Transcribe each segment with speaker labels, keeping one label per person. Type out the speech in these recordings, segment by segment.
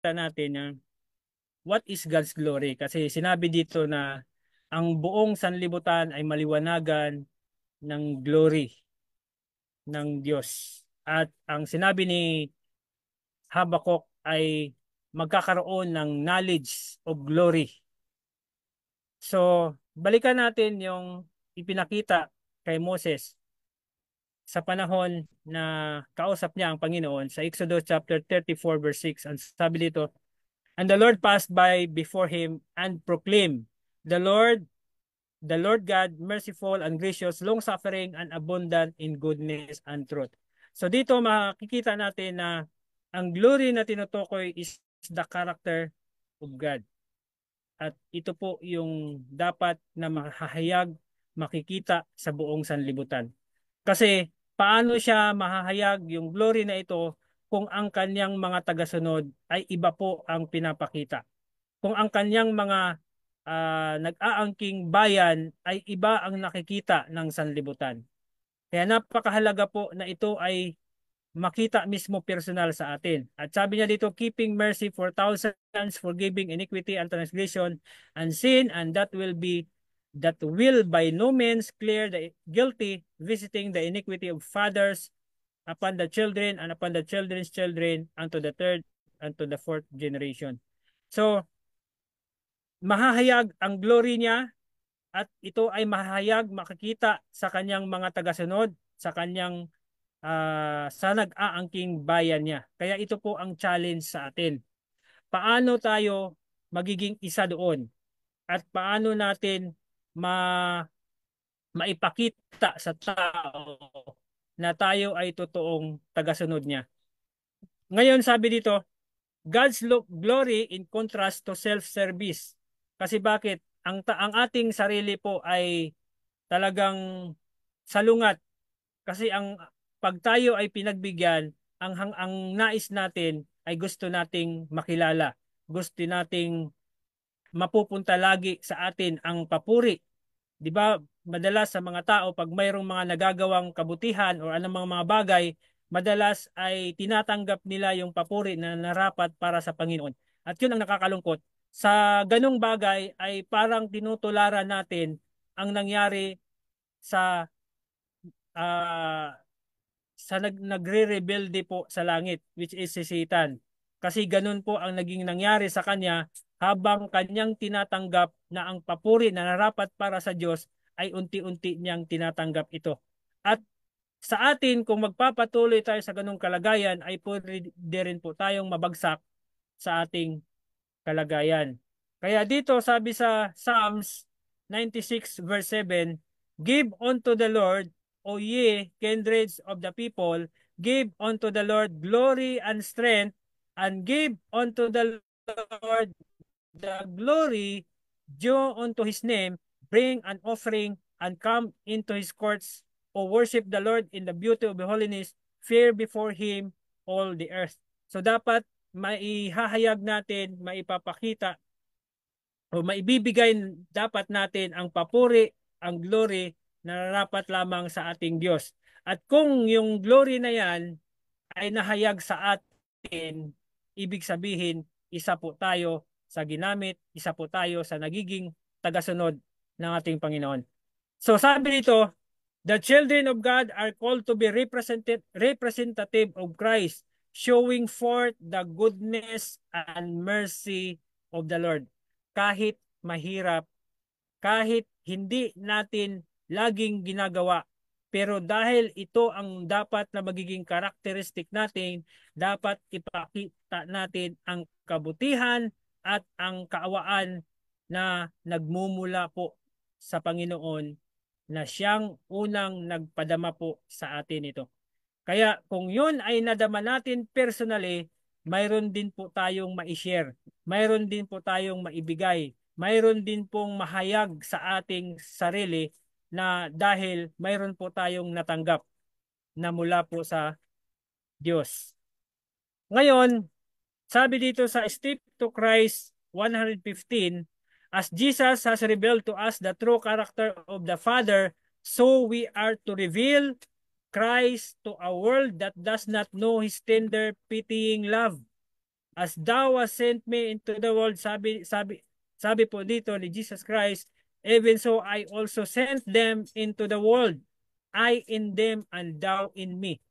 Speaker 1: makikita natin na what is God's glory? Kasi sinabi dito na ang buong sanlibutan ay maliwanagan ng glory ng Diyos. At ang sinabi ni Habakuk ay magkakaroon ng knowledge of glory. So, balikan natin yung ipinakita kay Moses sa panahon na kausap niya ang Panginoon sa Exodus chapter 34 verse 6. Ang sabi dito, "And the Lord passed by before him and proclaimed, the Lord God, merciful and gracious, long-suffering and abundant in goodness and truth." So dito makikita natin na ang glory na tinutukoy is the character of God. At ito po yung dapat na mahahayag, makikita sa buong sanlibutan. Kasi paano siya mahahayag yung glory na ito kung ang kanyang mga tagasunod ay iba po ang pinapakita. Kung ang kanyang mga nag-aangking bayan ay iba ang nakikita ng sanlibutan. Kaya napakahalaga po na ito ay makita mismo personal sa atin. At sabi niya dito, keeping mercy for thousands, forgiving iniquity and transgression and sin, and that will by no means clear the guilty, visiting the iniquity of fathers upon the children and upon the children's children unto the third and to the fourth generation. So, mahahayag ang glory niya at ito ay mahahayag, makikita sa kanyang mga tagasunod, sa kanyang sa nag-aangking bayan niya. Kaya ito po ang challenge sa atin. Paano tayo magiging isa doon? At paano natin maipakita sa tao na tayo ay totoong tagasunod niya? Ngayon sabi dito, God's glory in contrast to self-service. Kasi bakit? Ang ating sarili po ay talagang salungat. Kasi pag tayo ay pinagbigyan, ang nais natin ay gusto nating makilala. Gusto nating mapupunta lagi sa atin ang papuri. 'Di ba? Madalas sa mga tao pag mayroong mga nagagawang kabutihan o anumang mga bagay, madalas ay tinatanggap nila yung papuri na narapat para sa Panginoon. At 'yun ang nakakalungkot. Sa ganung bagay ay parang tinutularan natin ang nangyari sa uh, nagre-rebelde po sa langit, which is si Satan. Kasi ganun po ang naging nangyari sa kanya habang kanyang tinatanggap na ang papuri na narapat para sa Diyos ay unti-unti niyang tinatanggap ito. At sa atin, kung magpapatuloy tayo sa ganung kalagayan, ay pwede rin po tayong mabagsak sa ating kalagayan. Kaya dito sabi sa Psalms 96 verse 7, "Give unto the Lord, O ye kindreds of the people, give unto the Lord glory and strength, and give unto the Lord the glory due unto his name, bring an offering and come into his courts, O worship the Lord in the beauty of holiness, fear before him all the earth." So dapat maihahayag natin, maipapakita o maibibigay dapat natin ang papuri, ang glory na narapat lamang sa ating Diyos. At kung yung glory na yan ay nahayag sa atin, ibig sabihin, isa po tayo sa ginamit, isa po tayo sa nagiging tagasunod ng ating Panginoon. So sabi nito, the children of God are called to be representative of Christ, showing forth the goodness and mercy of the Lord. Kahit mahirap, kahit hindi natin laging ginagawa, pero dahil ito ang dapat na magiging karakteristik natin, dapat ipakita natin ang kabutihan at ang kaawaan na nagmumula po sa Panginoon na siyang unang nagpadama po sa atin ito. Kaya kung yun ay nadama natin personally, mayroon din po tayong ma-share. Mayroon din po tayong maibigay. Mayroon din pong mahayag sa ating sarili na dahil mayroon po tayong natanggap na mula po sa Diyos. Ngayon, sabi dito sa Step to Christ 115, as Jesus has revealed to us the true character of the Father, so we are to reveal Christ to a world that does not know His tender, pitying love. As thou hast sent me into the world, sabi po dito ni Jesus Christ, even so I also sent them into the world. I in them and thou in me.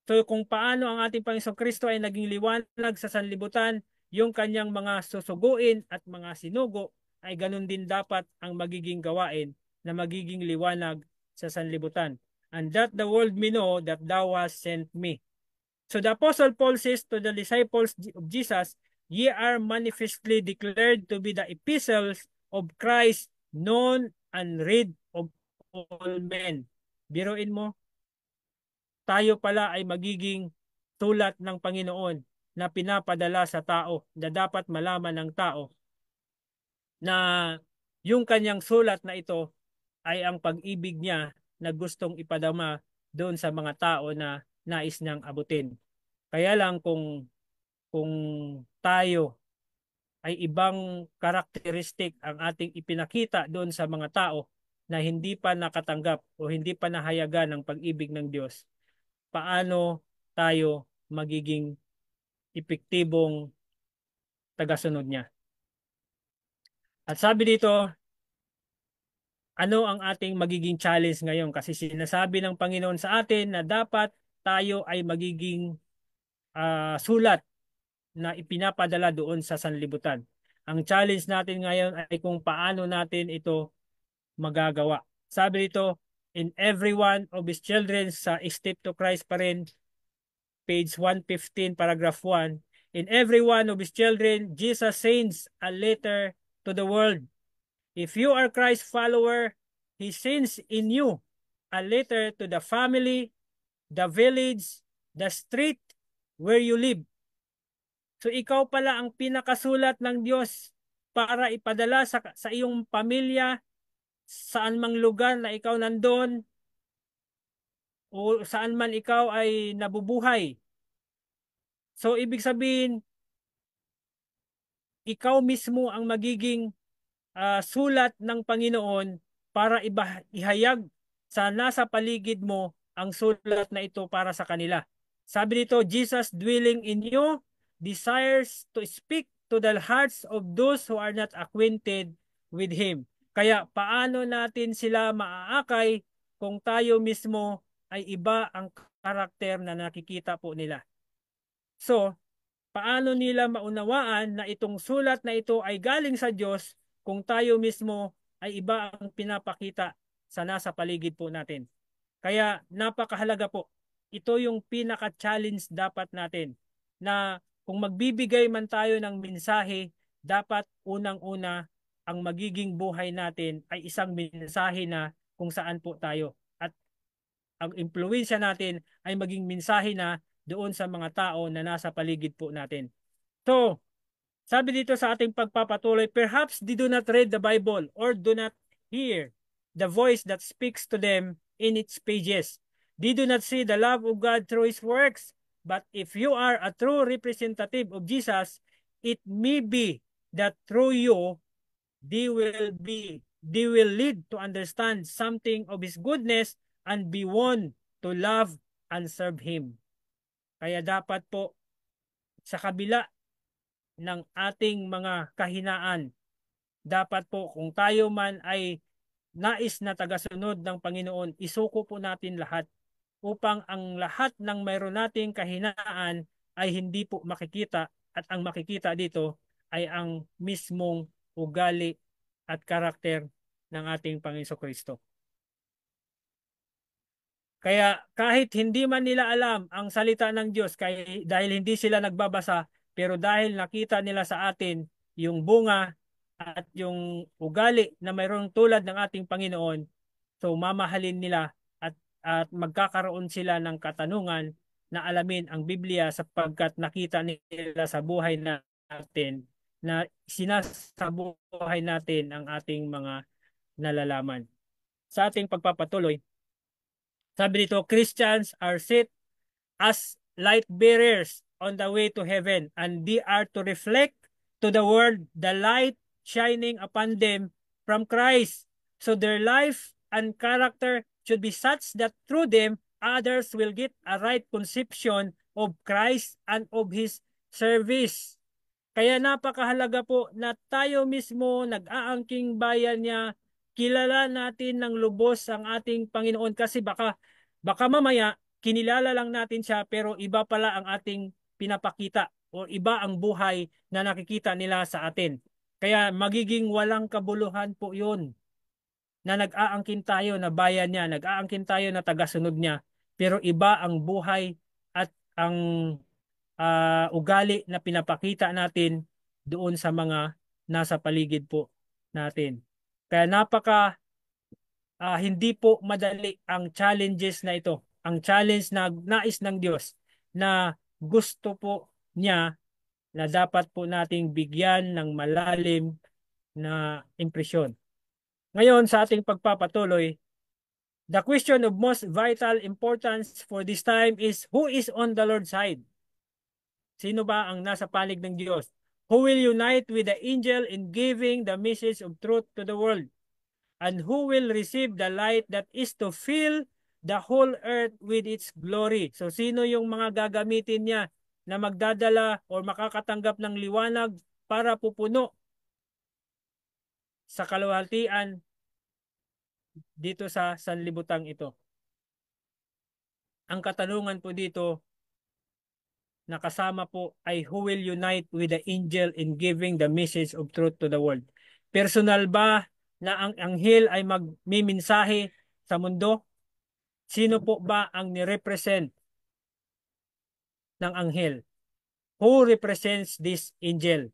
Speaker 1: So kung paano ang ating Panginoong Kristo ay naging liwanag sa sanlibutan, yung kanyang mga susuguin at mga sinugo, ay ganun din dapat ang magiging gawain na magiging liwanag sa sanlibutan. And that the world may know that thou hast sent me. So the Apostle Paul says to the disciples of Jesus, ye are manifestly declared to be the epistles of Christ, known and read of all men. Biruin mo, tayo pala ay magiging sulat ng Panginoon na pinapadala sa tao, na dapat malaman ng tao na yung kanyang sulat na ito ay ang pag-ibig niya na gustong ipadama doon sa mga tao na nais niyang abutin. Kaya lang kung tayo ay ibang karakteristik ang ating ipinakita doon sa mga tao na hindi pa nakatanggap o hindi pa nahayagan ng pag-ibig ng Diyos, paano tayo magiging epektibong tagasunod niya? At sabi dito, ano ang ating magiging challenge ngayon? Kasi sinasabi ng Panginoon sa atin na dapat tayo ay magiging sulat na ipinapadala doon sa sanlibutan. Ang challenge natin ngayon ay kung paano natin ito magagawa. Sabi dito, in every one of his children, sa Step to Christ pa rin, page 115, paragraph 1, in every one of his children, Jesus sends a letter to the world. If you are Christ's follower, He sends in you a letter to the family, the village, the street where you live. So ikaw pala ang pinakasulat ng Diyos para ipadala sa iyong pamilya, saan mang lugar na ikaw nandun, o saan man ikaw ay nabubuhay. So ibig sabihin, ikaw mismo ang magiging sulat ng Panginoon para ihayag sa nasa paligid mo ang sulat na ito para sa kanila. Sabi dito, Jesus dwelling in you desires to speak to the hearts of those who are not acquainted with Him. Kaya paano natin sila maaakay kung tayo mismo ay iba ang karakter na nakikita po nila? So, paano nila maunawaan na itong sulat na ito ay galing sa Diyos kung tayo mismo ay iba ang pinapakita sa nasa paligid po natin? Kaya napakahalaga po. Ito yung pinaka-challenge dapat natin, na kung magbibigay man tayo ng mensahe, dapat unang-una ang magiging buhay natin ay isang mensahe na kung saan po tayo. At ang impluwensya natin ay maging mensahe na doon sa mga tao na nasa paligid po natin. So, sabi dito sa ating pagpapatuloy, perhaps they do not read the Bible or do not hear the voice that speaks to them in its pages. They do not see the love of God through His works. But if you are a true representative of Jesus, it may be that through you, they will lead to understand something of His goodness and be won to love and serve Him. Kaya dapat po, sa kabila ng ating mga kahinaan, dapat po kung tayo man ay nais na tagasunod ng Panginoon, isuko po natin lahat upang ang lahat ng mayroon nating kahinaan ay hindi po makikita, at ang makikita dito ay ang mismong ugali at karakter ng ating Panginoon Kristo. Kaya kahit hindi man nila alam ang salita ng Diyos, dahil hindi sila nagbabasa, pero dahil nakita nila sa atin yung bunga at yung ugali na mayroong tulad ng ating Panginoon, so mamahalin nila at magkakaroon sila ng katanungan na alamin ang Biblia, sapagkat nakita nila sa buhay natin na sinasabuhay natin ang ating mga nalalaman. Sa ating pagpapatuloy, sabi dito, Christians are set as light bearers on the way to heaven, and they are to reflect to the world the light shining upon them from Christ. So their life and character should be such that through them, others will get a right conception of Christ and of His service. Kaya napakahalaga po na tayo mismo, nag-aangking bayan niya, kilala natin ng lubos ang ating Panginoon kasi baka mamaya kinilala lang natin siya pero iba pala ang ating pinapakita o iba ang buhay na nakikita nila sa atin. Kaya magiging walang kabuluhan po yun na nag-aangkin tayo na bayan niya, nag-aangkin tayo na tagasunod niya, pero iba ang buhay at ang ugali na pinapakita natin doon sa mga nasa paligid po natin. Kaya hindi po madali ang challenges na ito. Ang challenge na nais ng Diyos na gusto po niya na dapat po nating bigyan ng malalim na impresyon. Ngayon sa ating pagpapatuloy, the question of most vital importance for this time is who is on the Lord's side? Sino ba ang nasa panig ng Diyos? Who will unite with the angel in giving the message of truth to the world? And who will receive the light that is to fill the whole earth with its glory? So sino yung mga gagamitin niya na magdadala o makakatanggap ng liwanag para pupuno sa kaluwalhatian dito sa sanlibutan ito? Ang katanungan po dito na kasama po ay who will unite with the angel in giving the message of truth to the world. Personal ba na ang anghel ay magmimensahe sa mundo? Sino po ba ang nirepresent ng anghel? Who represents this angel?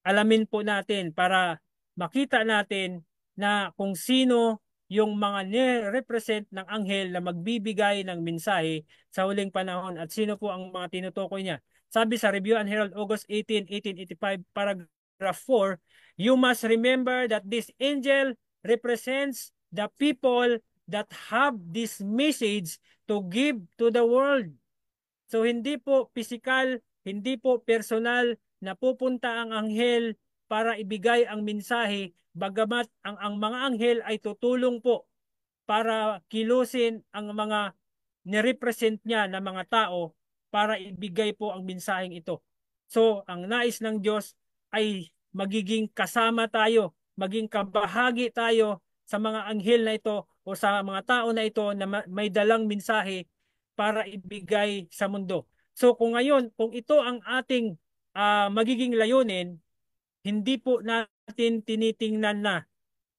Speaker 1: Alamin po natin para makita natin na kung sino yung mga ni-represent ng anghel na magbibigay ng mensahe sa huling panahon at sino po ang mga tinutukoy niya. Sabi sa Review and Herald, August 18, 1885, paragraph 4, you must remember that this angel represents the people that have this message to give to the world. So hindi po physical, hindi po personal na pupunta ang anghel para ibigay ang mensahe, bagamat ang mga anghel ay tutulong po para kilusin ang mga nirepresent niya na mga tao para ibigay po ang mensaheng ito. So, ang nais ng Diyos ay magiging kasama tayo, maging kabahagi tayo sa mga anghel na ito o sa mga tao na ito na may dalang mensahe para ibigay sa mundo. So, kung ngayon, kung ito ang ating magiging layunin, hindi po natin tinitingnan na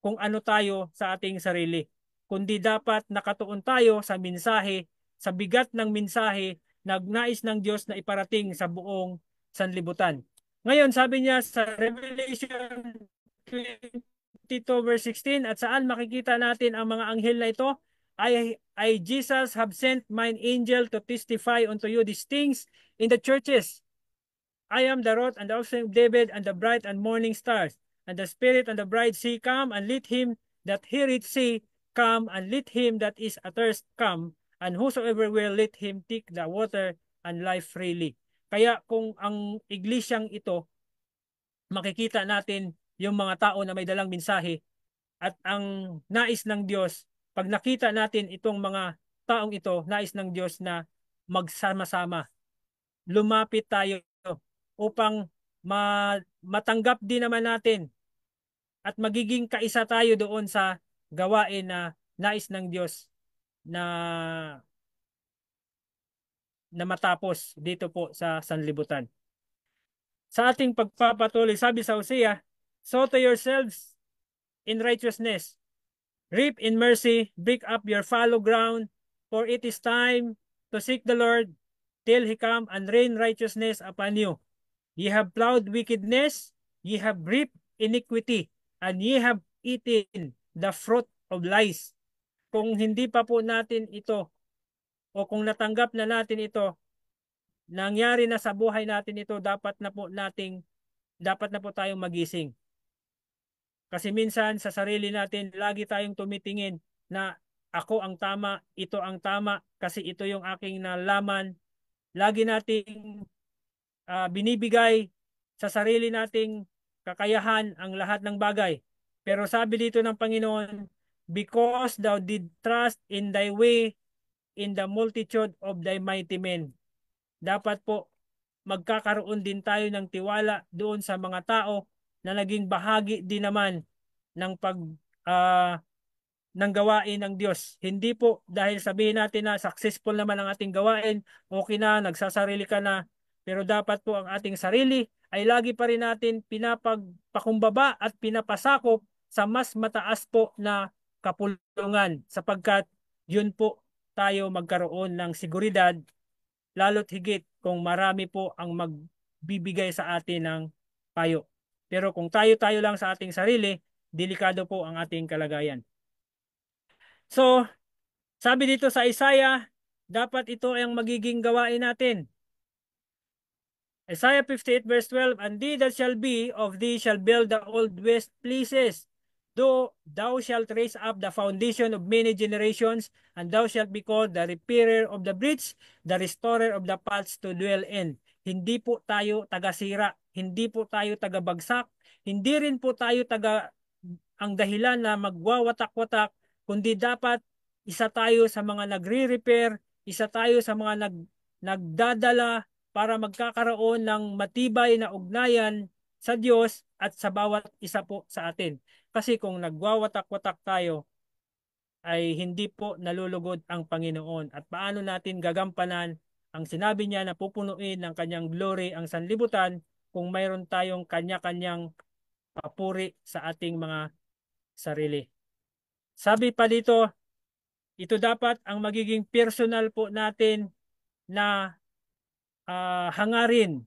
Speaker 1: kung ano tayo sa ating sarili, kundi dapat nakatuon tayo sa mensahe, sa bigat ng mensahe na nais ng Diyos na iparating sa buong sanlibutan. Ngayon, sabi niya sa Revelation 22 verse 16, at saan makikita natin ang mga anghel na ito? I Jesus have sent mine angel to testify unto you these things in the churches. I am the root and the offspring of David and the bright and morning stars. And the Spirit and the bride say, come, and let him that heareth say, come, and let him that is athirst come, and whosoever will, let him take the water and life freely. Kaya kung ang iglesyang ito, makikita natin yung mga tao na may dalang mensahe at ang nais ng Diyos, pag nakita natin itong mga taong ito, nais ng Diyos na magsama-sama, lumapit tayo upang matanggap din naman natin at magiging kaisa tayo doon sa gawain na nais ng Diyos na matapos dito po sa sanlibutan. Sa ating pagpapatuloy, sabi sa Hosea, sow to yourselves in righteousness, reap in mercy, break up your fallow ground, for it is time to seek the Lord till he come and rain righteousness upon you. Ye have plowed wickedness, ye have reaped iniquity, and ye have eaten the fruit of lies. Kung hindi pa po natin ito, o kung natanggap na natin ito, nangyari na sa buhay natin ito, dapat na po tayong magising. Kasi minsan sa sarili natin, lagi tayong tumitingin na ako ang tama, ito ang tama, kasi ito yung aking nalaman. Lagi nating binibigay sa sarili nating kakayahan ang lahat ng bagay. Pero sabi dito ng Panginoon, because thou did trust in thy way in the multitude of thy mighty men. Dapat po magkakaroon din tayo ng tiwala doon sa mga tao na naging bahagi din naman ng ah, ng gawain ng Diyos. Hindi po dahil sabihin natin na successful naman ang ating gawain, okay na, nagsasarili ka na, pero dapat po ang ating sarili ay lagi pa rin natin pinapagpakumbaba at pinapasakop sa mas mataas po na kapulungan sapagkat yun po tayo magkaroon ng seguridad lalo't higit kung marami po ang magbibigay sa atin ng payo. Pero kung tayo-tayo lang sa ating sarili, delikado po ang ating kalagayan. So, sabi dito sa Isaiah, dapat ito ang magiging gawain natin. Isaiah 58 verse 12, and thee that shall be of thee shall build the old waste places. Though thou shalt raise up the foundation of many generations, and thou shalt be called the repairer of the breach, the restorer of the paths to dwell in. Hindi po tayo taga-sira, hindi po tayo taga-bagsak, hindi rin po tayo ang dahilan na magwawatak-watak, kundi dapat isa tayo sa mga nagre-repair, isa tayo sa mga nagdadala para magkakaroon ng matibay na ugnayan sa Diyos at sa bawat isa po sa atin. Kasi kung nagwawatak-watak tayo, ay hindi po nalulugod ang Panginoon. At paano natin gagampanan ang sinabi niya na pupunuin ng kanyang glory ang sanlibutan kung mayroon tayong kanya-kanyang papuri sa ating mga sarili. Sabi pa dito, ito dapat ang magiging personal po natin na hangarin.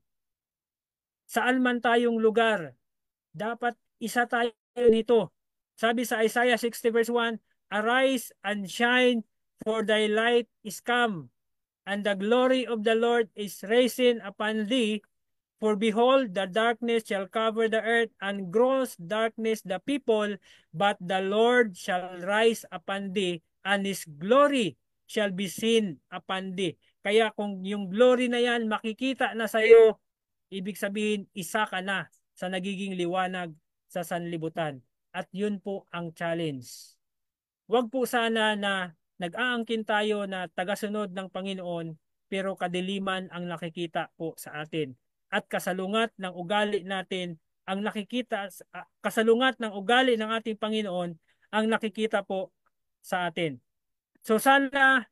Speaker 1: Saan man tayong lugar, dapat isa tayo nito. Sabi sa Isaiah 60 verse 1, arise and shine, for thy light is come, and the glory of the Lord is risen upon thee. For behold, the darkness shall cover the earth, and gross darkness the people, but the Lord shall rise upon thee, and His glory shall be seen upon thee. Kaya kung yung glory na yan makikita na sa iyo, ibig sabihin isa ka na sa nagiging liwanag sa sanlibutan. At yun po ang challenge. Huwag po sana na nag-aangkin tayo na tagasunod ng Panginoon pero kadiliman ang nakikita po sa atin. At kasalungat ng ugali natin ang nakikita, kasalungat ng ugali ng ating Panginoon ang nakikita po sa atin. So sana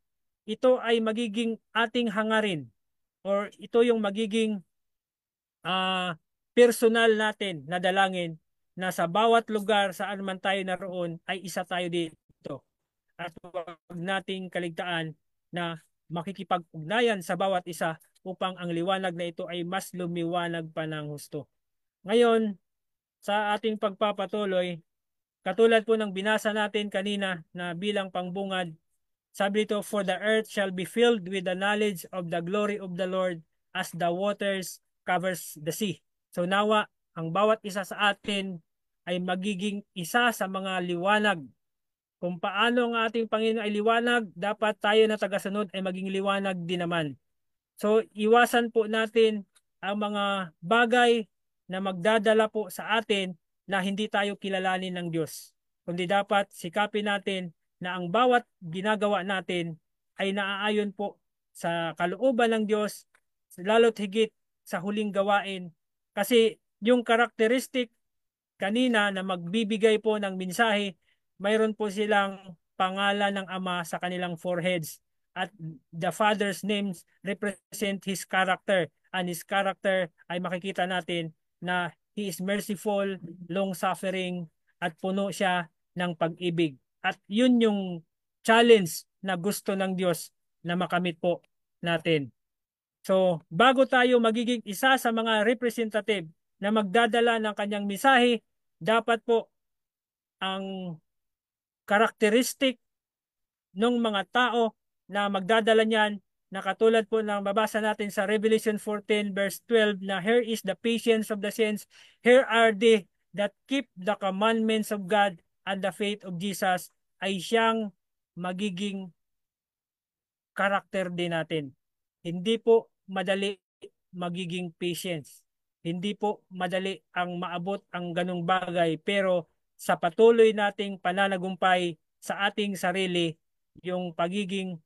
Speaker 1: ito ay magiging ating hangarin or ito yung magiging personal natin na dalangin na sa bawat lugar saan man tayo naroon ay isa tayo dito. At huwag nating kaligtaan na makikipag-ugnayan sa bawat isa upang ang liwanag na ito ay mas lumiwanag pa ng husto. Ngayon, sa ating pagpapatuloy, katulad po ng binasa natin kanina na bilang pangbungad, sabi ito, for the earth shall be filled with the knowledge of the glory of the Lord as the waters covers the sea. So nawa, ang bawat isa sa atin ay magiging isa sa mga liwanag. Kung paano ang ating Panginoon ay liwanag, dapat tayo na tagasunod ay maging liwanag din naman. So iwasan po natin ang mga bagay na magdadala po sa atin na hindi tayo kilalanin ng Diyos. Kundi dapat sikapin natin na ang bawat ginagawa natin ay naaayon po sa kalooban ng Diyos, lalo't higit sa huling gawain. Kasi yung karakteristik kanina na magbibigay po ng mensahe, mayroon po silang pangalan ng Ama sa kanilang foreheads. At the Father's names represent His character. And His character ay makikita natin na He is merciful, long-suffering, at puno siya ng pag-ibig. At yun yung challenge na gusto ng Diyos na makamit po natin. So, bago tayo magiging isa sa mga representative na magdadala ng kanyang mensahe, dapat po ang karakteristik ng mga tao na magdadala niyan na katulad po ng mabasa natin sa Revelation 14 verse 12 na here is the patience of the saints, here are they that keep the commandments of God and the faith of Jesus, ay siyang magiging karakter din natin. Hindi po madali magiging patience. Hindi po madali ang maabot ang ganung bagay, pero sa patuloy nating pananagumpay sa ating sarili, yung pagiging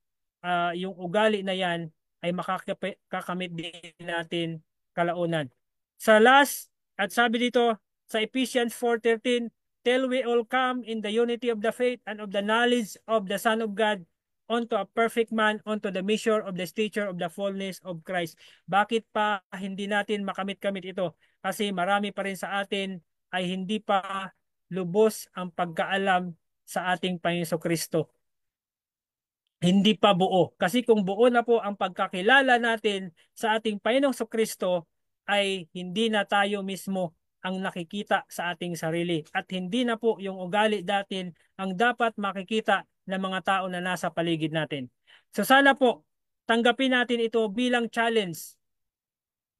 Speaker 1: yung ugali na yan ay makakakamit din natin kalaunan. Sa last, at sabi dito sa Ephesians 4:13, till we all come in the unity of the faith and of the knowledge of the Son of God, unto a perfect man, unto the measure of the stature of the fullness of Christ. Bakit pa hindi natin makamit-kamit ito? Kasi marami pa rin sa atin ay hindi pa lubos ang pagkaalam sa ating Panginoon Kristo. Hindi pa buo. Kasi kung buo na po ang pagkakilala natin sa ating Panginoong Kristo, ay hindi na tayo mismo ang nakikita sa ating sarili. At hindi na po yung ugali natin ang dapat makikita ng mga tao na nasa paligid natin. So sana po, tanggapin natin ito bilang challenge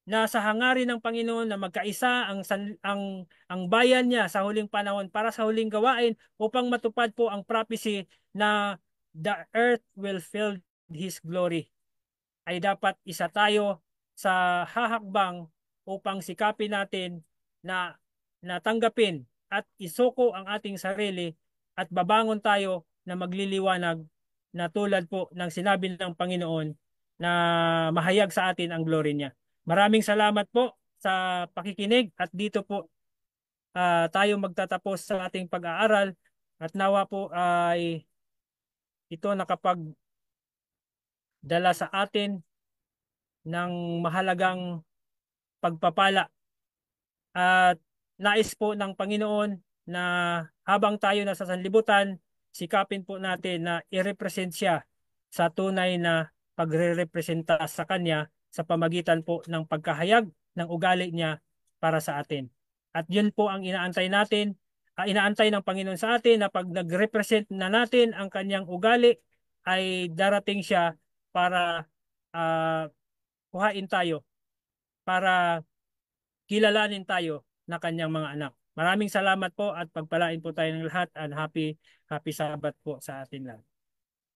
Speaker 1: na sa hangarin ng Panginoon na magkaisa ang bayan niya sa huling panahon para sa huling gawain upang matupad po ang prophecy na the earth will fill His glory. Ay dapat isa tayo sa hahakbang upang sikapin natin na natanggapin at isuko ang ating sarili at babangon tayo na magliliwanag na tulad po ng sinabi ng Panginoon na mahayag sa atin ang glory niya. Maraming salamat po sa pakikinig at dito po tayo magtatapos sa ating pag-aaral at nawa po ay ito nakapagdala sa atin ng mahalagang pagpapala at nais po ng Panginoon na habang tayo nasa sanlibutan, sikapin po natin na i-represent siya sa tunay na pagre-representa sa Kanya sa pamagitan po ng pagkahayag ng ugali niya para sa atin. At yun po ang inaantay natin, inaantay ng Panginoon sa atin na pag nag-represent na natin ang Kanyang ugali, ay darating siya para kuhain tayo, para kilalanin tayo na Kanyang mga anak. Maraming salamat po at pagpalain po tayo ng lahat and happy Sabbath po sa atin lahat.